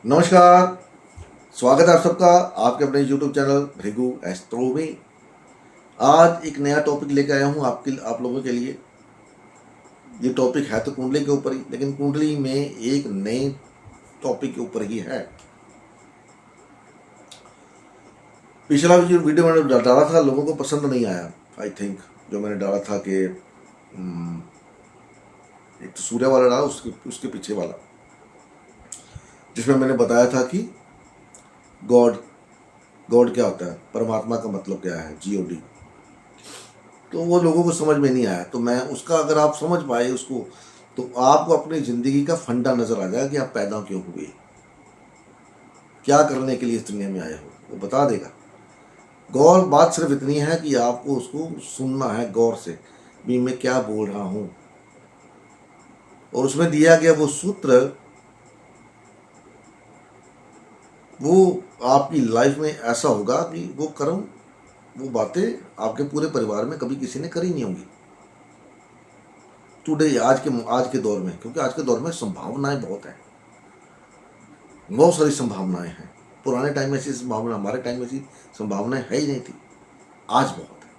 नमस्कार। स्वागत है आप सबका आपके अपने YouTube चैनल भृगु एस्ट्रो में। आज एक नया टॉपिक लेकर आया हूँ आप लोगों के लिए। ये टॉपिक है तो कुंडली के ऊपर ही, लेकिन कुंडली में एक नए टॉपिक के ऊपर ही है। पिछला जो वीडियो मैंने डाला था लोगों को पसंद नहीं आया। आई थिंक जो मैंने डाला था कि एक तो सूर्य वाला डाला, उसके पीछे वाला, जिसमें मैंने बताया था कि गॉड गॉड क्या होता है, परमात्मा का मतलब क्या है, GOD। तो वो लोगों को समझ में नहीं आया। तो मैं उसका, अगर आप समझ पाए उसको, तो आपको अपनी ज़िंदगी का फंडा नज़र आ जाएगा कि आप पैदा क्यों हुए, क्या करने के लिए इस दुनिया में आए हो, वो बता देगा। गौर बात सिर्फ इतनी है कि आपको उसको सुनना है गौर से, भी मैं क्या बोल रहा हूँ। और उसमें दिया गया वो सूत्र, वो आपकी लाइफ में ऐसा होगा कि वो कर्म, वो बातें आपके पूरे परिवार में कभी किसी ने करी नहीं होंगी। टुडे, आज के दौर में, क्योंकि आज के दौर में संभावनाएं बहुत हैं, बहुत सारी संभावनाएं हैं। पुराने टाइम में ऐसी संभावना, हमारे टाइम में ऐसी संभावनाएं है ही नहीं थी, आज बहुत है।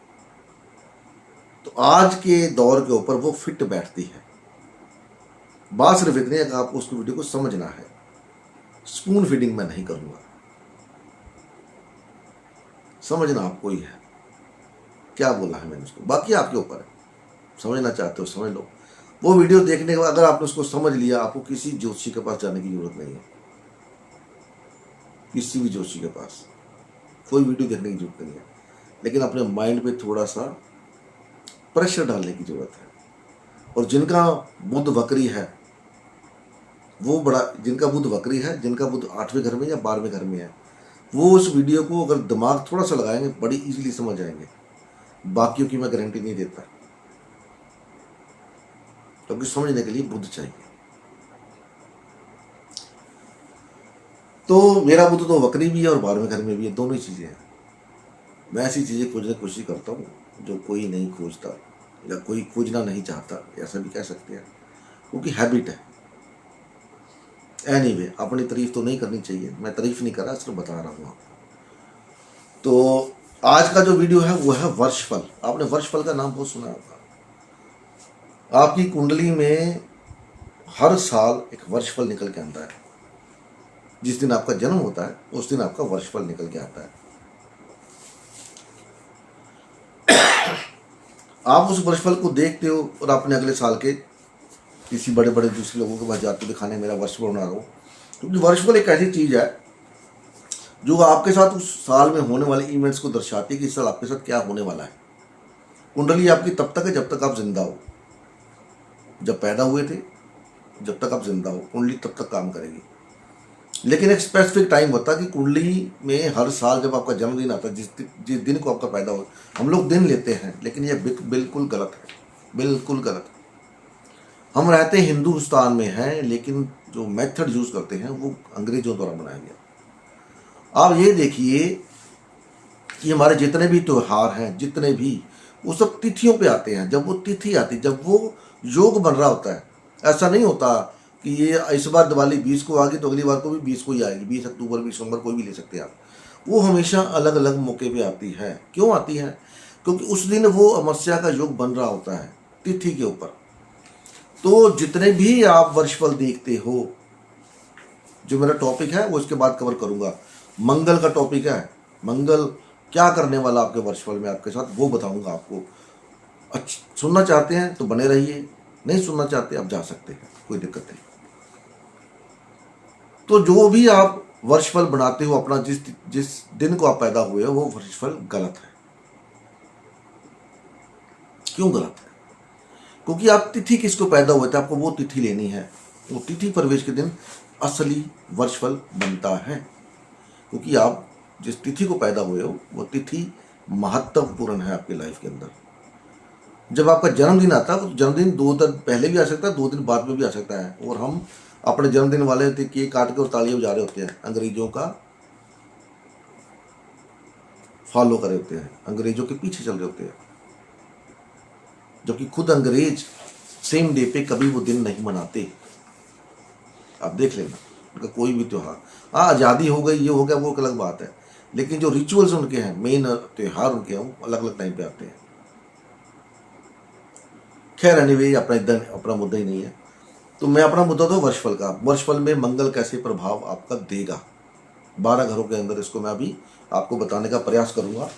तो आज के दौर के ऊपर वो फिट बैठती है। बात सिर्फ इतनी है कि आपको उसको वीडियो को समझना है। स्पून फीडिंग मैं नहीं करूंगा, समझना आपको ही है क्या बोला है मैंने उसको, बाकी आपके ऊपर है। समझना चाहते हो समझ लो। वो वीडियो देखने के बाद अगर आपने उसको समझ लिया, आपको किसी ज्योतिषी के पास जाने की जरूरत नहीं है। किसी भी ज्योतिषी के पास कोई वीडियो देखने की जरूरत नहीं है, लेकिन अपने माइंड पे थोड़ा सा प्रेशर डालने की जरूरत है। और जिनका बुध वक्री है, वो बड़ा, जिनका बुध वक्री है, जिनका बुध 8वें घर में या 12वें घर में है, वो उस वीडियो को अगर दिमाग थोड़ा सा लगाएंगे बड़ी इजीली समझ जाएंगे। बाकियों की मैं गारंटी नहीं देता, क्योंकि समझने के लिए बुध चाहिए। तो मेरा बुध तो वक्री भी है और 12वें घर में भी है, दोनों ही चीज़ें हैं। मैं ऐसी चीज़ें खोजने की कोशिश करता हूँ जो कोई नहीं खोजता, या कोई खोजना नहीं चाहता, ऐसा भी कह सकते हैं, क्योंकि हैबिट है। एनीवे, अपनी तारीफ तो नहीं करनी चाहिए, मैं तारीफ नहीं कर रहा, सिर्फ बता रहा हूँ आपको। तो आज का जो वीडियो है वो है वर्षफल। आपने वर्षफल का नाम बहुत सुना होगा। आपकी कुंडली में हर साल एक वर्षफल निकल के आता है। जिस दिन आपका जन्म होता है उस दिन आपका वर्षफल निकल के आता है। आप उस वर्षफल को देखते हो और अपने अगले साल के किसी बड़े बड़े दूसरे लोगों के पास जाते हो दिखाने, मेरा वर्षफल बना रहा हूँ। क्योंकि वर्षफल एक ऐसी चीज़ है जो आपके साथ उस साल में होने वाले इवेंट्स को दर्शाती है कि इस साल आपके साथ क्या होने वाला है। कुंडली आपकी तब तक है जब तक आप जिंदा हो। जब पैदा हुए थे, जब तक आप जिंदा हो, कुंडली तब तक काम करेगी। लेकिन एक स्पेसिफिक टाइम होता है कि कुंडली में हर साल जब आपका जन्मदिन आता है, जिस दिन को आपका पैदा हो, हम लोग दिन लेते हैं, लेकिन ये बिल्कुल गलत है, बिल्कुल गलत है। हम रहते हिंदुस्तान में हैं, लेकिन जो मेथड यूज करते हैं वो अंग्रेजों द्वारा बनाया गया। आप ये देखिए कि हमारे जितने भी त्योहार हैं, जितने भी, वो सब तिथियों पे आते हैं। जब वो तिथि आती, जब वो योग बन रहा होता है, ऐसा नहीं होता कि ये इस बार दिवाली 20 को आ गई तो अगली बार को भी 20 को ही आएगी। 20 अक्टूबर, 20 नवंबर, कोई भी ले सकते हैं आप। वो हमेशा अलग अलग मौके पे आती है। क्यों आती है? क्योंकि उस दिन वो अमावस्या का योग बन रहा होता है तिथि के ऊपर। तो जितने भी आप वर्षफल देखते हो, जो मेरा टॉपिक है वो इसके बाद कवर करूंगा। मंगल का टॉपिक है, मंगल क्या करने वाला आपके वर्षफल में आपके साथ, वो बताऊंगा आपको। अच्छा, सुनना चाहते हैं तो बने रहिए, नहीं सुनना चाहते आप जा सकते हैं, कोई दिक्कत नहीं। तो जो भी आप वर्षफल बनाते हो अपना, जिस जिस दिन को आप पैदा हुए हो, वो वर्षफल गलत है। क्यों गलत है? क्योंकि आप तिथि किसको पैदा हुए थे, आपको वो तिथि लेनी है। वो तिथि प्रवेश के दिन असली वर्षफल बनता है। क्योंकि आप जिस तिथि को पैदा हुए हो वो तिथि महत्वपूर्ण है आपकी लाइफ के अंदर। जब आपका जन्मदिन आता है, वो जन्मदिन 2 दिन पहले भी आ सकता है, 2 दिन बाद में भी आ सकता है। और हम अपने जन्मदिन वाले केक काट के और तालियां बजा रहे होते हैं, अंग्रेजों का फॉलो कर रहे होते हैं, अंग्रेजों के पीछे चल रहे होते हैं। जबकि खुद अंग्रेज सेम डे पे कभी वो दिन नहीं मनाते। आप देख लेना। उनका कोई भी त्यौहार, हाँ आज़ादी हो गई, ये हो गया, वो एक अलग बात है, लेकिन जो रिचुअल्स उनके हैं, मेन त्यौहार उनके हैं, वो अलग अलग टाइम पे आते हैं। खैर एनीवे, अपना मुद्दा ही नहीं है। तो मैं अपना मुद्दा तो वर्षफल का, वर्षफल में मंगल कैसे प्रभाव आपका देगा 12 घरों के अंदर, इसको मैं अभी आपको बताने का प्रयास करूंगा।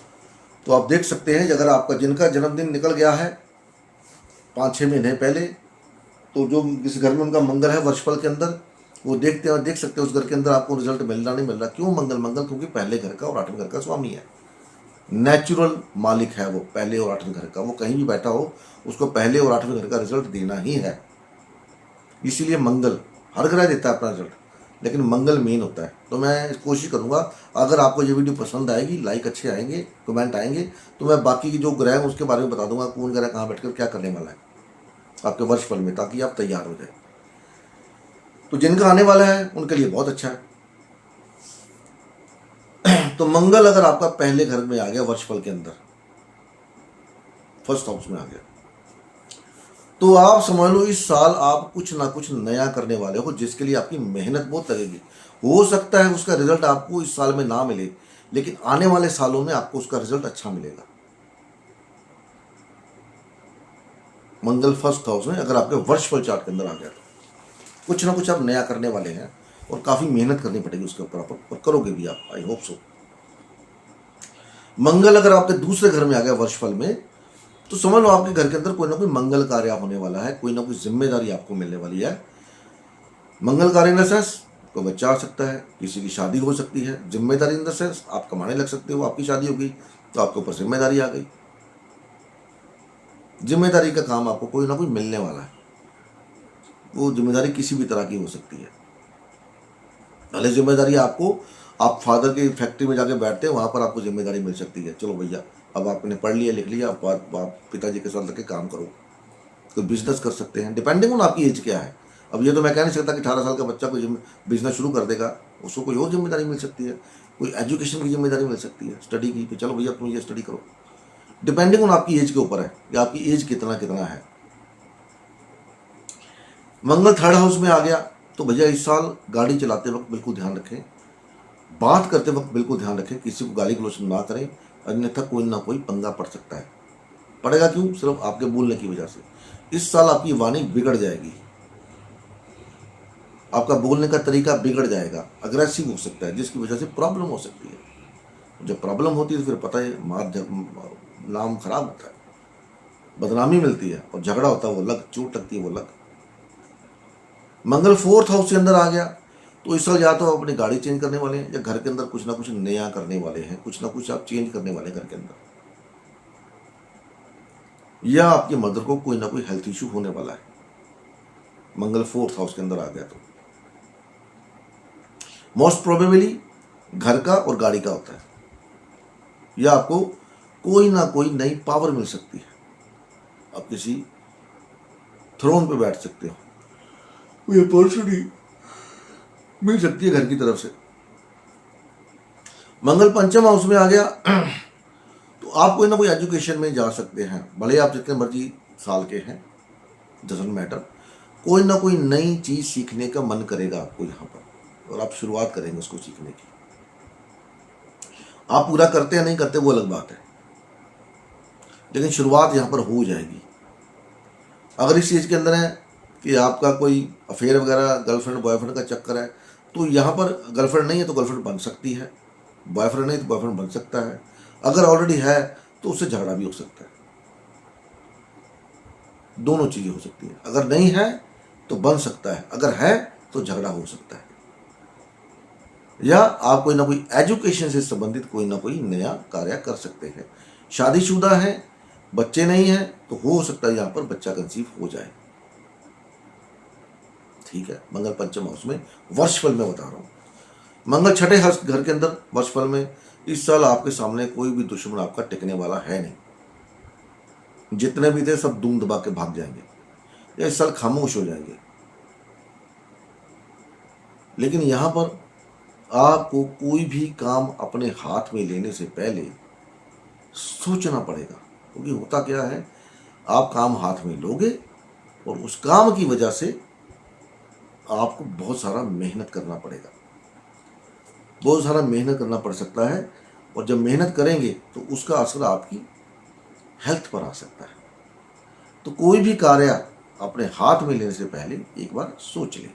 तो आप देख सकते हैं, अगर आपका जिनका जन्मदिन निकल गया है 5-6 महीने पहले, तो जो जिस घर में उनका मंगल है वर्षफल के अंदर, वो देखते हैं और देख सकते हैं उस घर के अंदर आपको रिजल्ट मिल रहा नहीं मिल रहा। क्यों मंगल? मंगल क्योंकि पहले घर का और 8वें घर का स्वामी है, नेचुरल मालिक है वो पहले और 8वें घर का। वो कहीं भी बैठा हो, उसको पहले और 8वें घर का रिजल्ट देना ही है। इसीलिए मंगल, हर ग्रह देता है अपना रिजल्ट, लेकिन मंगल मेन होता है। तो मैं कोशिश करूंगा, अगर आपको ये वीडियो पसंद आएगी, लाइक अच्छे आएंगे, कमेंट आएंगे, तो मैं बाकी की जो ग्रह हैं उसके बारे में बता दूंगा, कौन ग्रह कहाँ बैठकर क्या करने वाला है आपके वर्षफल में, ताकि आप तैयार हो जाए। तो जिनका आने वाला है उनके लिए बहुत अच्छा है। तो मंगल अगर आपका पहले घर में आ गया वर्षफल के अंदर, फर्स्ट हाउस में आ गया, तो आप समझ लो इस साल आप कुछ ना कुछ नया करने वाले हो, जिसके लिए आपकी मेहनत बहुत लगेगी। हो सकता है उसका रिजल्ट आपको इस साल में ना मिले, लेकिन आने वाले सालों में आपको उसका रिजल्ट अच्छा मिलेगा। मंगल फर्स्ट हाउस में अगर आपके वर्षफल चार्ट के अंदर आ गया, तो कुछ ना कुछ आप नया करने वाले हैं और काफी मेहनत करनी पड़ेगी उसके ऊपर, आप और करोगे भी आप, आई होप सो। मंगल अगर आपके दूसरे घर में आ गया वर्षफल में, तो समझ लो आपके घर के अंदर कोई ना कोई मंगल कार्य होने वाला है, कोई ना कोई जिम्मेदारी आपको मिलने वाली है। मंगल कार्य इन द सेंस कोई बच्चा आ सकता है, किसी की शादी हो सकती है। जिम्मेदारी इन द सेंस आप कमाने लग सकते हो, आपकी शादी होगी तो आपके ऊपर जिम्मेदारी आ गई। जिम्मेदारी का काम आपको कोई ना कोई मिलने वाला है। वो जिम्मेदारी किसी भी तरह की हो सकती है। भले जिम्मेदारी आपको, आप फादर की फैक्ट्री में जाके बैठते हैं, वहां पर आपको जिम्मेदारी मिल सकती है, चलो भैया अब आपने पढ़ लिया लिख लिया, आप पिताजी के साथ लगे काम करो। कोई बिजनेस कर सकते हैं, डिपेंडिंग ऑन आपकी एज क्या है। अब ये तो मैं कह नहीं सकता कि 18 साल का बच्चा कोई बिजनेस शुरू कर देगा, उसको कोई और जिम्मेदारी मिल सकती है, कोई एजुकेशन की जिम्मेदारी मिल सकती है, स्टडी की, कि चलो भैया तुम ये स्टडी करो। डिपेंडिंग ऑन आपकी एज के ऊपर है कि आपकी एज कितना कितना है। मंगल थर्ड हाउस में आ गया, तो भैया इस साल गाड़ी चलाते वक्त बिल्कुल ध्यान रखें, बात करते वक्त बिल्कुल ध्यान रखें, किसी को गाली गलौज ना करें, अन्यथा कोई ना कोई पंगा पड़ सकता है। पड़ेगा क्यों? सिर्फ आपके बोलने की वजह से। इस साल आपकी वाणी बिगड़ जाएगी, आपका बोलने का तरीका बिगड़ जाएगा, अग्रेसिव हो सकता है, जिसकी वजह से प्रॉब्लम हो सकती है। जब प्रॉब्लम होती है तो फिर पता है नाम खराब होता है, बदनामी मिलती है, और झगड़ा होता है वो अलग, चोट लगती है वो अलग। मंगल फोर्थ हाउस के अंदर आ गया, तो इस साल या तो आप अपनी गाड़ी चेंज करने वाले हैं, या घर के अंदर कुछ ना कुछ नया करने वाले हैं, कुछ ना कुछ आप चेंज करने वाले हैं घर के अंदर, या आपकी मदर को कोई ना कोई हेल्थ इश्यू होने वाला है। मंगल फोर्थ हाउस के अंदर आ गया तो मोस्ट प्रोबेबली घर का और गाड़ी का होता है, या आपको कोई ना कोई नई पावर मिल सकती है, आप किसी थ्रोन पे बैठ सकते हो, कोई अपॉर्चुनिटी मिल सकती है घर की तरफ से। मंगल पंचम हाउस में आ गया तो आप कोई ना कोई एजुकेशन में जा सकते हैं, भले आप जितने मर्जी साल के हैं, डजंट मैटर, कोई ना कोई नई चीज सीखने का मन करेगा आपको यहाँ पर, और आप शुरुआत करेंगे उसको सीखने की। आप पूरा करते या नहीं करते वो अलग बात है, लेकिन शुरुआत यहाँ पर हो जाएगी। अगर इस चीज के अंदर है कि आपका कोई अफेयर वगैरह, गर्लफ्रेंड बॉयफ्रेंड का चक्कर है, तो यहाँ पर गर्लफ्रेंड नहीं है तो गर्लफ्रेंड बन सकती है, बॉयफ्रेंड नहीं तो बॉयफ्रेंड बन सकता है। अगर ऑलरेडी है तो उससे झगड़ा भी हो सकता है, दोनों चीजें हो सकती है। अगर नहीं है तो बन सकता है, अगर है तो झगड़ा हो सकता है, या आप कोई ना कोई एजुकेशन से संबंधित कोई ना कोई नया कार्य कर सकते हैं। शादीशुदा है, बच्चे नहीं है, तो हो सकता है यहाँ पर बच्चा कंसीव हो जाए। ठीक है, मंगल पंचम हाउस में वर्षफल में बता रहा हूं। मंगल छठे घर के अंदर वर्षफल में, इस साल आपके सामने कोई भी दुश्मन आपका टिकने वाला है नहीं। जितने भी थे सब दुम दबा के भाग जाएंगे, या इस साल खामोश हो जाएंगे। लेकिन यहां पर आपको कोई भी काम अपने हाथ में लेने से पहले सोचना पड़ेगा, क्योंकि होता क्या है, आप काम हाथ में लोगे और उस काम की वजह से आपको बहुत सारा मेहनत करना पड़ेगा, बहुत सारा मेहनत करना पड़ सकता है। और जब मेहनत करेंगे तो उसका असर आपकी हेल्थ पर आ सकता है। तो कोई भी कार्य अपने हाथ में लेने से पहले एक बार सोच लें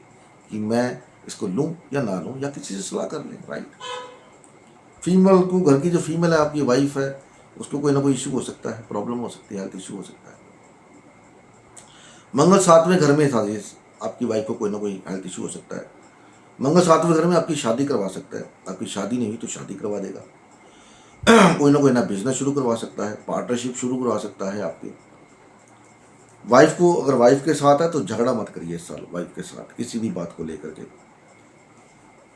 कि मैं इसको लूं या ना लूं, या किसी से सलाह कर लें, राइट। फीमेल को, घर की जो फीमेल है आपकी वाइफ है, उसको कोई ना कोई इशू हो सकता है, प्रॉब्लम हो सकती है, हेल्थ इशू हो सकता है। मंगल 7वें घर में था, आपकी वाइफ को कोई ना कोई हेल्थ इशू हो सकता है। मंगल 7वें घर में आपकी शादी करवा सकता है, आपकी शादी नहीं हुई तो शादी करवा देगा। कोई ना बिजनेस शुरू करवा सकता है, पार्टनरशिप शुरू करवा सकता है आपकी वाइफ को। अगर वाइफ के साथ है तो झगड़ा मत करिए इस साल वाइफ के साथ किसी भी बात को लेकर के,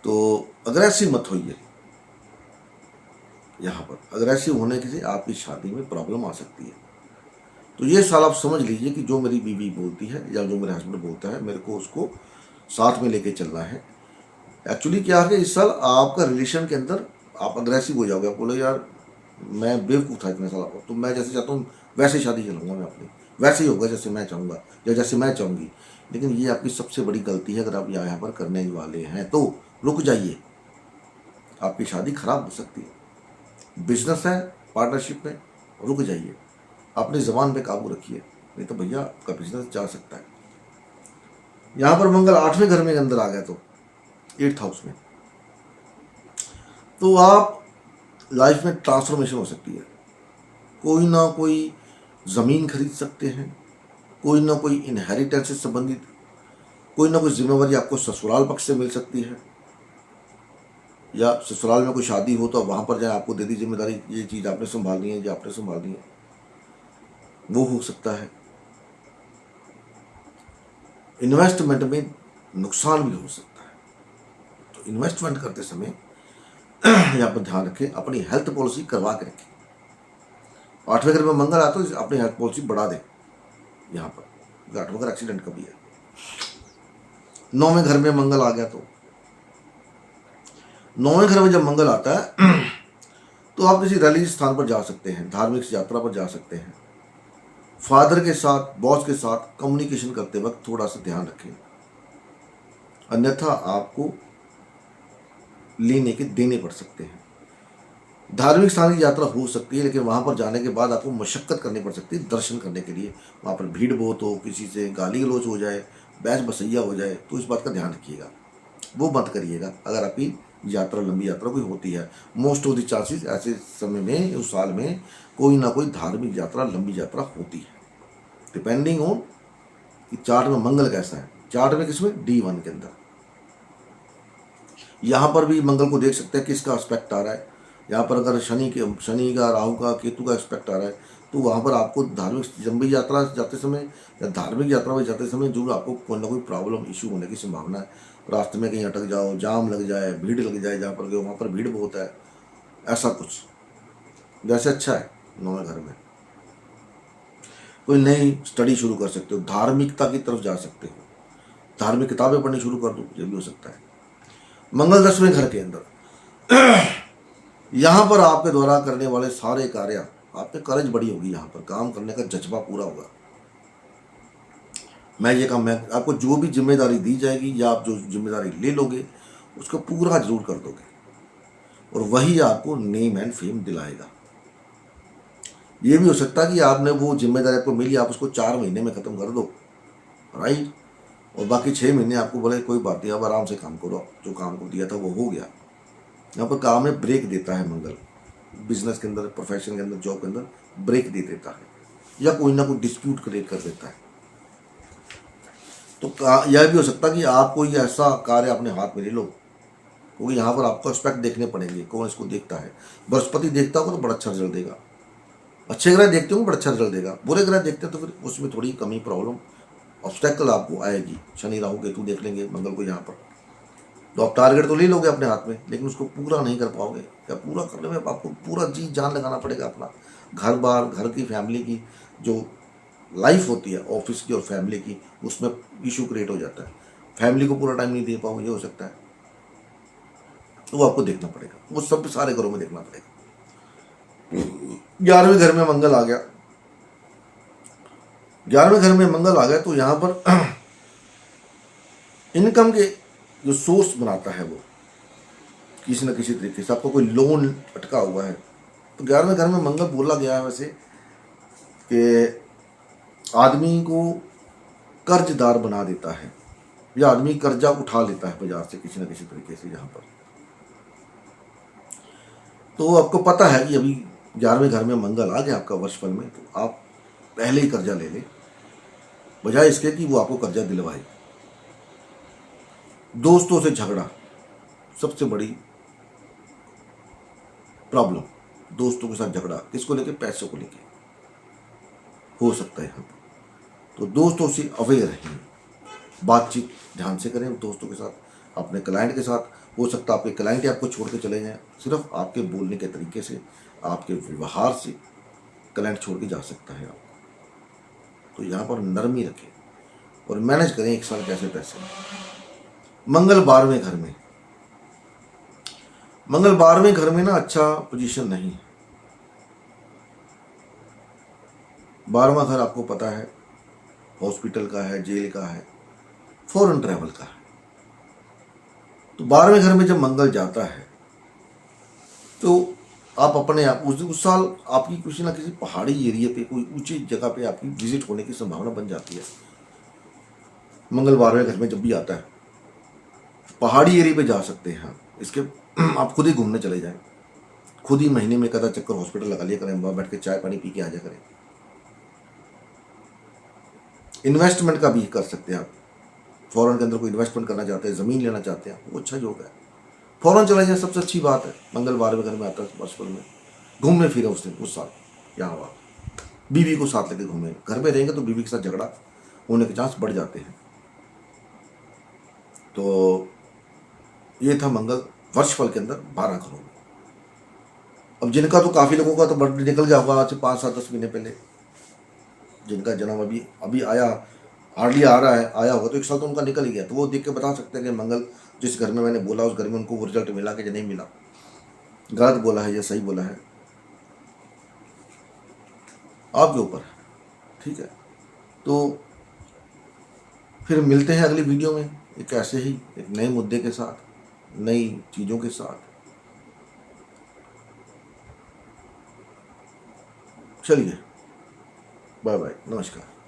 तो अग्रेसिव मत होइए। यहाँ पर अग्रेसिव होने से आपकी शादी में प्रॉब्लम आ सकती है। तो ये साल आप समझ लीजिए कि जो मेरी बीवी बोलती है या जो मेरा हस्बैंड बोलता है, मेरे को उसको साथ में लेके चलना है। एक्चुअली क्या है, इस साल आपका रिलेशन के अंदर आप अग्रेसिव हो जाओगे, आप बोले यार मैं बेवकूफ़ था इतने साल, तो मैं जैसे चाहता हूँ वैसे ही शादी चलाऊंगा, मैं अपनी वैसे ही होगा जैसे मैं चाहूँगा या जैसे मैं चाहूँगी। लेकिन ये आपकी सबसे बड़ी गलती है। अगर आप यहाँ पर करने वाले हैं तो रुक जाइए, आपकी शादी खराब हो सकती है। बिजनेस है, पार्टनरशिप में, रुक जाइए, अपनी जबान पे काबू रखिए, नहीं तो भैया आपका बिजनेस जा सकता है। यहाँ पर मंगल 8वें घर में अंदर आ गया तो 8th हाउस में, तो आप लाइफ में ट्रांसफॉर्मेशन हो सकती है। कोई ना कोई ज़मीन खरीद सकते हैं, कोई ना कोई इनहेरिटेंस से संबंधित कोई ना कोई जिम्मेवारी आपको ससुराल पक्ष से मिल सकती है, या ससुराल में कोई शादी हो तो वहाँ पर जाए आपको दे दी जिम्मेदारी, ये चीज़ आपने संभालनी है, ये आपने संभालनी है, वो हो सकता है। इन्वेस्टमेंट में नुकसान भी हो सकता है, तो इन्वेस्टमेंट करते समय यहाँ पर ध्यान रखें, अपनी हेल्थ पॉलिसी करवा के रखें। 8वें घर में मंगल आता तो अपनी हेल्थ पॉलिसी बढ़ा दें यहाँ पर, 8वां घर एक्सीडेंट का भी है। 9वें घर में मंगल आ गया तो 9वें घर में जब मंगल आता है तो आप किसी रिलीजियस स्थान पर जा सकते हैं, धार्मिक यात्रा पर जा सकते हैं। फादर के साथ, बॉस के साथ कम्युनिकेशन करते वक्त थोड़ा सा ध्यान रखें, अन्यथा आपको लेने के देने पड़ सकते हैं। धार्मिक स्थान की यात्रा हो सकती है, लेकिन वहाँ पर जाने के बाद आपको मशक्कत करनी पड़ सकती है दर्शन करने के लिए। वहाँ पर भीड़ बहुत हो, किसी से गाली गलौज हो जाए, बहस बसैया हो जाए, तो इस बात का ध्यान रखिएगा, वो मत करिएगा अगर आपकी यात्रा, लंबी यात्रा कोई होती है। मोस्ट ऑफ द चांसेस ऐसे समय में, उस साल में कोई ना कोई धार्मिक यात्रा, लंबी यात्रा होती है, डिपेंडिंग ऑन कि चार्ट में मंगल कैसा है। चार्ट में किसमें, D1 के अंदर। यहाँ पर भी मंगल को देख सकते हैं किसका एस्पेक्ट आ रहा है। यहाँ पर अगर शनि का, राहु का, केतु का एस्पेक्ट आ रहा है, तो वहाँ पर आपको धार्मिक लंबी यात्रा जाते समय या धार्मिक यात्रा में जाते समय जो आपको कोई ना कोई प्रॉब्लम, इशू होने की संभावना है। रास्ते में कहीं अटक जाओ, जाम लग जाए, भीड़ लग जाए, जहाँ पर गए वहाँ पर भीड़ बहुत है, ऐसा कुछ। वैसे अच्छा है 9वें घर में, कोई नई स्टडी शुरू कर सकते हो, धार्मिकता की तरफ जा सकते हो, धार्मिक किताबें पढ़नी शुरू कर दो, ये भी हो सकता है। मंगल 10वें घर के अंदर यहाँ पर आपके द्वारा करने वाले सारे कार्य, आप में करेज बड़ी होगी, यहाँ पर काम करने का जज्बा पूरा होगा। मैं ये काम, मैं आपको जो भी जिम्मेदारी दी जाएगी या आप जो जिम्मेदारी ले लोगे उसको पूरा जरूर कर दोगे, और वही आपको नेम एंड फेम दिलाएगा। ये भी हो सकता है कि आपने वो जिम्मेदारी आपको मिली, आप उसको 4 महीने में ख़त्म कर दो, राइट, और बाकी 6 महीने आपको बोले कोई बात नहीं, अब आराम से काम करो, जो काम को दिया था वो हो गया। यहाँ पर काम में ब्रेक देता है मंगल, बिजनेस के अंदर, प्रोफेशन के अंदर, जॉब के अंदर ब्रेक दे देता है, या कोई ना कोई डिस्प्यूट क्रिएट कर देता है। तो यह भी हो सकता है कि आप कोई ऐसा कार्य अपने हाथ में ले लो, क्योंकि यहाँ पर आपको एस्पेक्ट देखने पड़ेंगे, कौन इसको देखता है। बृहस्पति देखता होगा तो बड़ा अच्छा रिजल्ट देगा, अच्छे ग्रह देखते हो बड़ा अच्छा रिजल्ट देगा, बुरे ग्रह देखते हो तो फिर उसमें थोड़ी कमी, प्रॉब्लम, ऑब्स्टेकल आपको आएगी। शनि राहु केतु देख लेंगे मंगल को यहाँ पर, तो आप टारगेट तो ले लोगे अपने हाथ में, लेकिन उसको पूरा नहीं कर पाओगे। या पूरा करने में आपको पूरा जी जान लगाना पड़ेगा अपना, घर बार, घर की, फैमिली की जो लाइफ होती है, ऑफिस की और फैमिली की, उसमें इशू क्रिएट हो जाता है। फैमिली को पूरा टाइम नहीं दे पाओगे, ये हो सकता है, तो वो आपको देखना पड़ेगा, वो सब सारे घरों में देखना पड़ेगा। 11वें घर में मंगल आ गया, 11वें घर में मंगल आ गया तो यहाँ पर इनकम के जो सोर्स बनाता है वो किसी न किसी तरीके से। आपको कोई लोन अटका हुआ है तो 11वें घर में मंगल बोला गया है वैसे कि आदमी को कर्जदार बना देता है या आदमी कर्जा उठा लेता है बाजार से किसी न किसी तरीके से। यहाँ पर तो आपको पता है कि अभी 11वें घर में मंगल आ गया आपका वर्षफल में, तो आप पहले ही कर्जा ले लें बजाय इसके कि वो आपको कर्जा दिलवाए। दोस्तों से झगड़ा सबसे बड़ी प्रॉब्लम। दोस्तों के साथ झगड़ा किसको लेके? पैसों को लेके हो सकता है यहाँ पर। तो दोस्तों से अवेयर रहें, बातचीत ध्यान से करें दोस्तों के साथ, अपने क्लाइंट के साथ। हो सकता है आपके क्लाइंट ही आपको छोड़ के चले जाएं, सिर्फ आपके बोलने के तरीके से, आपके व्यवहार से क्लाइंट छोड़ के जा सकता है आपको। तो यहाँ पर नरमी रखें और मैनेज करें एक साल कैसे तैसे। मंगल 12वें घर में, मंगल 12वें घर में ना अच्छा पोजीशन नहीं है। 12वां घर आपको पता है हॉस्पिटल का है, जेल का है, फॉरेन ट्रैवल का है। तो 12वें घर में जब मंगल जाता है तो आप अपने आप उस साल आपकी किसी ना किसी पहाड़ी एरिया पे, कोई ऊंची जगह पे आपकी विजिट होने की संभावना बन जाती है। मंगल 12वें घर में जब भी आता है पहाड़ी एरिया पे जा सकते हैं आप। इसके आप खुद ही घूमने चले जाएं, खुद ही महीने में एक आधा चक्कर हॉस्पिटल लगा लिया करें, वहां बैठ के चाय पानी पी के आ जा करें। इन्वेस्टमेंट का भी कर सकते हैं आप। फॉरेन के अंदर कोई इन्वेस्टमेंट करना चाहते हैं, ज़मीन लेना चाहते हैं, वो अच्छा योग है, फॉरेन चला जाए, सबसे अच्छी बात है। मंगल 12वें घर में आता है वर्षफल में, घूमने फिरे उस दिन उस साल यहाँ वहाँ, बीवी को साथ लेके घूमे। घर में रहेंगे तो बीवी के साथ झगड़ा होने के चांस बढ़ जाते हैं। तो ये था मंगल वर्षफल के अंदर 12 घरों में। अब जिनका तो काफ़ी लोगों का तो बर्थडे निकल गया होगा आज से 5-7-10 महीने पहले, जिनका जन्म अभी अभी आया, हार्डली आ रहा है, आया होगा तो एक साल तो उनका निकल ही गया। तो वो देख के बता सकते हैं कि मंगल जिस घर में मैंने बोला उस घर में उनको वो रिजल्ट मिला कि नहीं मिला, गलत बोला है या सही बोला है, आपके ऊपर है। ठीक है, तो फिर मिलते हैं अगली वीडियो में एक ऐसे ही एक नए मुद्दे के साथ, नई चीज़ों के साथ। चलिए, बाय बाय, नमस्कार।